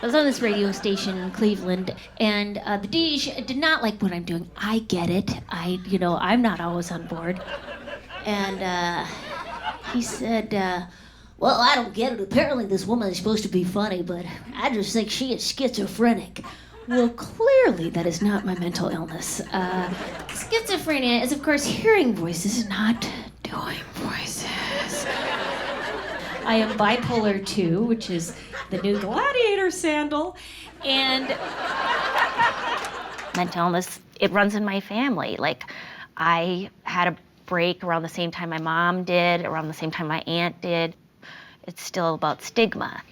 I was on this radio station in Cleveland, and the DJ did not like what I'm doing. I get it. I'm not always on board. And he said, well, I don't get it. Apparently this woman is supposed to be funny, but I just think she is schizophrenic. Well, clearly that is not my mental illness. Schizophrenia is, of course, hearing voices, not doing voices. I am bipolar 2, which is the new gladiator sandal, and mental illness, it runs in my family. Like, I had a break around the same time my mom did, around the same time my aunt did. It's still about stigma.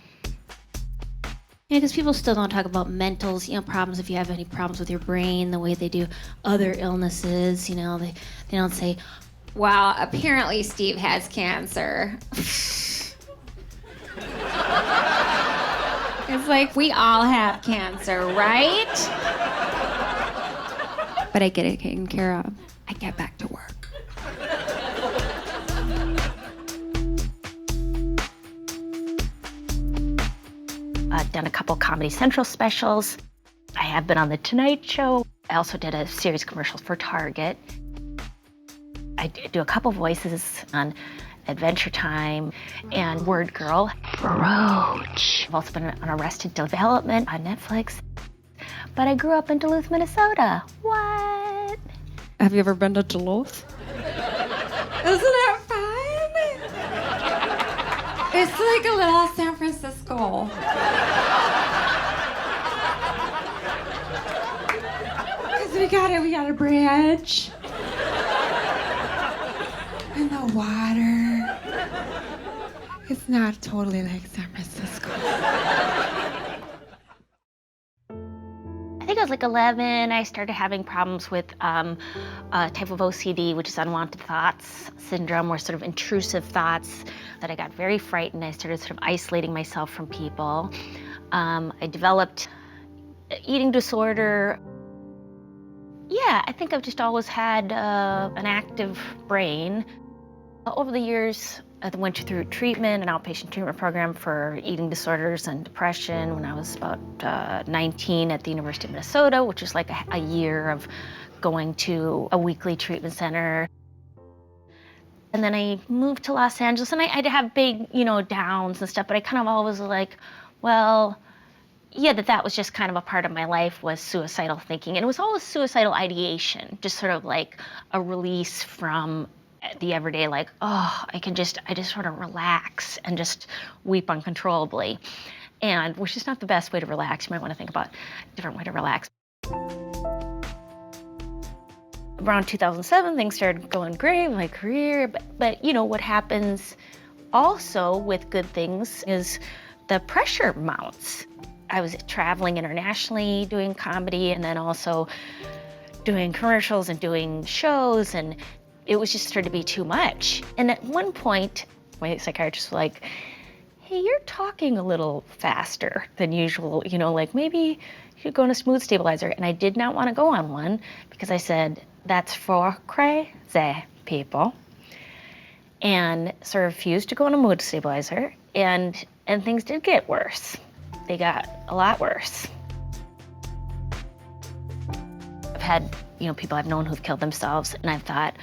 Yeah, because people still don't talk about mentals, problems if you have any problems with your brain, the way they do other illnesses, they don't say, well, apparently Steve has cancer. It's like, we all have cancer, right? But I get it taken care of. I get back to work. I've done a couple Comedy Central specials. I have been on The Tonight Show. I also did a series of commercials for Target. I do a couple voices on Adventure Time and Word Girl. Roach. I've also been on Arrested Development on Netflix. But I grew up in Duluth, Minnesota. What? Have you ever been to Duluth? Isn't it fun? It's like a little San Francisco. Because we got a bridge. And the water. It's not totally like San Francisco. I think I was like 11. I started having problems with a type of OCD, which is unwanted thoughts syndrome, or sort of intrusive thoughts, that I got very frightened. I started sort of isolating myself from people. I developed eating disorder. Yeah, I think I've just always had an active brain. Over the years, I went through treatment, an outpatient treatment program for eating disorders and depression when I was about 19 at the University of Minnesota, which is like a year of going to a weekly treatment center. And then I moved to Los Angeles, and I'd have big, downs and stuff, but I kind of always was like, well, yeah, that was just kind of a part of my life, was suicidal thinking. And it was always suicidal ideation, just sort of like a release from the everyday, like, oh, I just sort of relax and just weep uncontrollably. And which is not the best way to relax. You might want to think about a different way to relax. Around 2007, things started going great in my career, but what happens also with good things is the pressure mounts. I was traveling internationally doing comedy, and then also doing commercials and doing shows, and it was just started to be too much. And at one point, my psychiatrist was like, hey, you're talking a little faster than usual, like maybe you should go on a mood stabilizer. And I did not want to go on one because I said, that's for crazy people. And so I refused to go on a mood stabilizer, and things did get worse. They got a lot worse. I've had, people I've known who've killed themselves, and I've thought,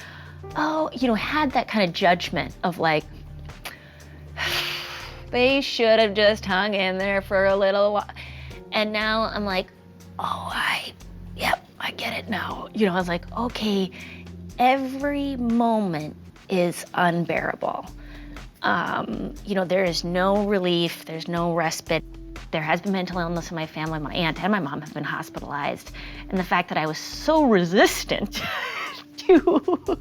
oh, had that kind of judgment of like, they should have just hung in there for a little while. And now I'm like, oh, I get it now. I was like, okay, every moment is unbearable. There is no relief, there's no respite. There has been mental illness in my family. My aunt and my mom have been hospitalized. And the fact that I was so resistant to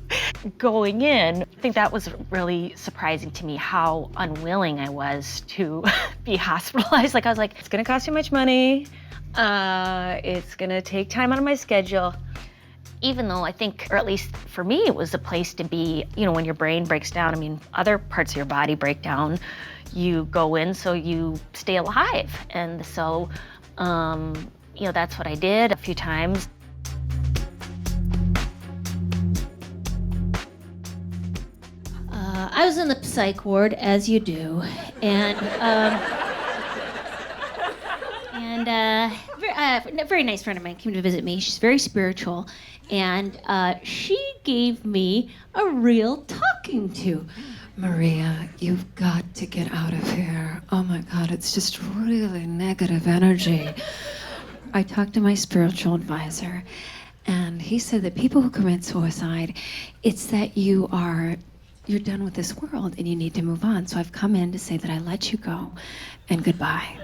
going in, I think that was really surprising to me, how unwilling I was to be hospitalized. Like, I was like, it's gonna cost too much money. It's gonna take time out of my schedule. Even though I think, or at least for me, it was a place to be, when your brain breaks down, other parts of your body break down, you go in so you stay alive. And so, that's what I did a few times. I was in the psych ward, as you do, and And a very nice friend of mine came to visit me. She's very spiritual. And she gave me a real talking to. Maria, you've got to get out of here. Oh my God, it's just really negative energy. I talked to my spiritual advisor, and he said that people who commit suicide, it's that you're done with this world and you need to move on. So I've come in to say that I let you go and goodbye.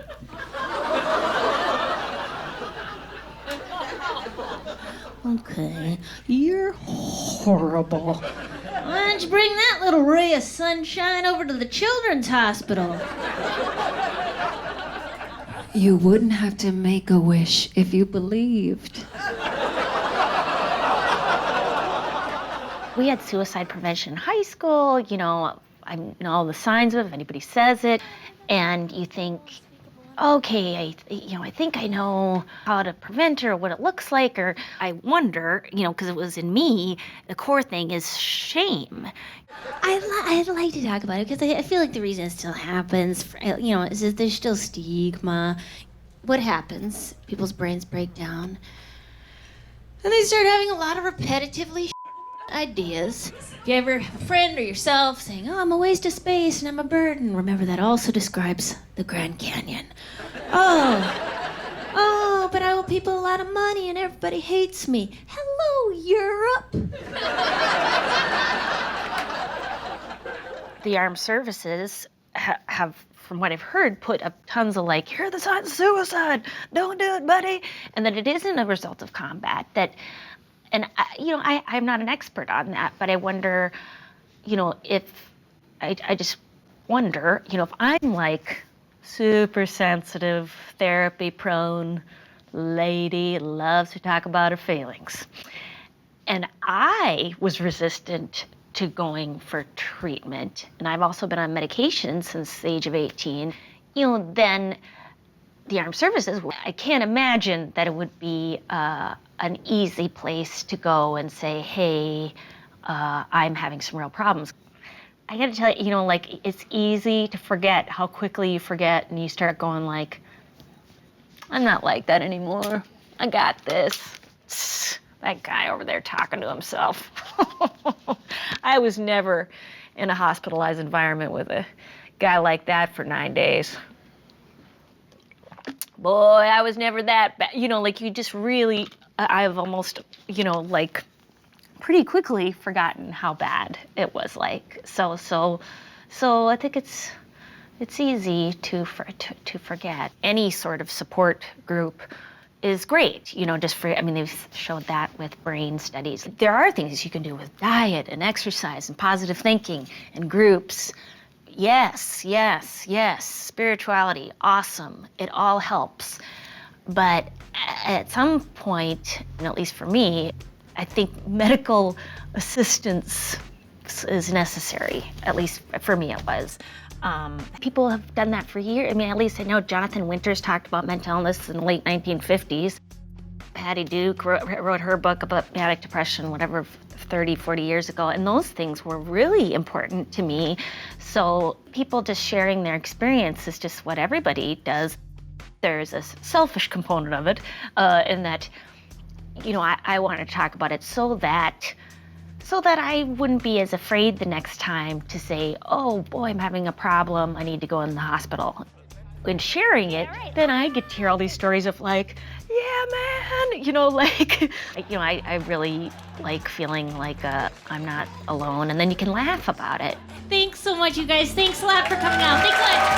Okay, you're horrible. Why don't you bring that little ray of sunshine over to the children's hospital? You wouldn't have to make a wish if you believed. We had suicide prevention in high school, you know, I know all the signs of it if anybody says it, and you think, okay, I think I know how to prevent it or what it looks like, or I wonder, you know, because it was in me, the core thing is shame. I'd like to talk about it because I feel like the reason it still happens, you know, is that there's still stigma. What happens? People's brains break down, and they start having a lot of repetitively ideas. If you ever have a friend or yourself saying, "Oh, I'm a waste of space and I'm a burden," remember that also describes the Grand Canyon. Oh, but I owe people a lot of money and everybody hates me. Hello, Europe. The armed services have, from what I've heard, put up tons of like, here are the signs of suicide, don't do it, buddy. And that it isn't a result of combat. And I'm not an expert on that, but I wonder, you know, I just wonder, you know, if I'm like super sensitive, therapy prone lady, loves to talk about her feelings, and I was resistant to going for treatment, and I've also been on medication since the age of 18, you know, then the armed services, I can't imagine that it would be an easy place to go and say, hey, I'm having some real problems. I gotta tell you, you know, like, it's easy to forget how quickly you forget and you start going like, I'm not like that anymore. I got this. That guy over there talking to himself. I was never in a hospitalized environment with a guy like that for 9 days. Boy, I was never that bad. You know, like, you just really, I've almost, you know, like, pretty quickly forgotten how bad it was like. So I think it's easy to forget. Any sort of support group is great, you know, they've showed that with brain studies. There are things you can do with diet and exercise and positive thinking and groups. Yes, spirituality, awesome, it all helps. But at some point, and at least for me, I think medical assistance is necessary, at least for me it was. People have done that for years. I mean, at least I know Jonathan Winters talked about mental illness in the late 1950s. Patty Duke wrote her book about manic depression, whatever, 30, 40 years ago, and those things were really important to me. So people just sharing their experience is just what everybody does. There's a selfish component of it, in that, you know, I want to talk about it so that I wouldn't be as afraid the next time to say, oh boy, I'm having a problem, I need to go in the hospital. When sharing it, then I get to hear all these stories of like, yeah, man, you know, like, you know, I really like feeling like I'm not alone, and then you can laugh about it. Thanks so much, you guys. Thanks a lot for coming out. Thanks a lot.